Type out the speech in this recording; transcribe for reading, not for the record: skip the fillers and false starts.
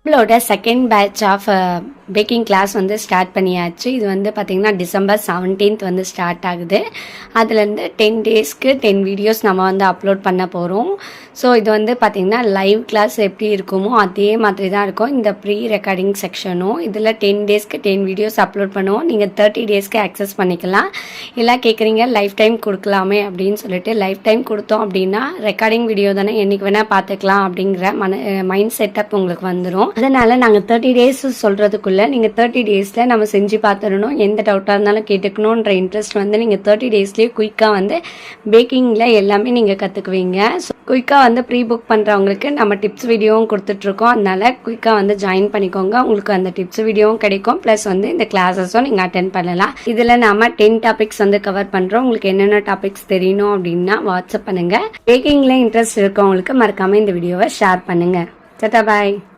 நம்மளோட second batch of baking class வந்து start பண்ணியாச்சு. இது வந்து பார்த்திங்கன்னா December 17th வந்து ஸ்டார்ட் ஆகுது. அதுலேருந்து 10 டேஸ்க்கு 10 வீடியோஸ் நம்ம வந்து அப்லோட் பண்ண போகிறோம். ஸோ இது வந்து பார்த்திங்கன்னா லைவ் கிளாஸ் எப்படி இருக்குமோ அதே மாதிரி தான் இருக்கும் இந்த ப்ரீ ரெக்கார்டிங் செக்ஷனும். இதில் 10 டேஸ்க்கு 10 வீடியோஸ் அப்லோட் பண்ணுவோம். நீங்கள் 30 டேஸ்க்கு ஆக்சஸ் பண்ணிக்கலாம். எல்லாம் கேட்குறீங்க லைஃப் டைம் கொடுக்கலாமே அப்படின்னு சொல்லிட்டு. லைஃப் டைம் கொடுத்தோம் அப்படின்னா ரெக்கார்டிங் வீடியோ தானே என்றைக்கு வேணால் பார்த்துக்கலாம் அப்படிங்கிற மைண்ட் செட்டப் உங்களுக்கு வந்துடும். அதனால் நாங்கள் 30 டேஸ் சொல்கிறதுக்குள்ளே நீங்கள் 30 டேஸில் நம்ம செஞ்சு பார்த்துடணும். எந்த டவுட்டாக இருந்தாலும் கேட்டுக்கணுன்ற இன்ட்ரெஸ்ட் வந்து நீங்கள் 30 டேஸ்லேயே குயிக்காக வந்து பேக்கிங்கில் எல்லாமே நீங்கள் கற்றுக்குவீங்க. ஸோ குயிக்காக வந்து ப்ரீ புக் பண்ணுறவங்களுக்கு நம்ம டிப்ஸ் வீடியோவும் கொடுத்துட்ருக்கோம். அதனால் குயிக்காக வந்து ஜாயின் பண்ணிக்கோங்க. உங்களுக்கு அந்த டிப்ஸ் வீடியோவும் கிடைக்கும். ப்ளஸ் வந்து இந்த கிளாஸஸும் நீங்கள் அட்டென்ட் பண்ணலாம். இதில் நம்ம 10 டாபிக்ஸ் வந்து கவர் பண்ணுறோம். உங்களுக்கு என்னென்ன டாபிக்ஸ் தெரியணும் அப்படின்னா வாட்ஸ்அப் பண்ணுங்கள். பேக்கிங்கில் இன்ட்ரெஸ்ட் இருக்கவங்களுக்கு மறக்காமல் இந்த வீடியோவை ஷேர் பண்ணுங்கள். டாடா பாய்.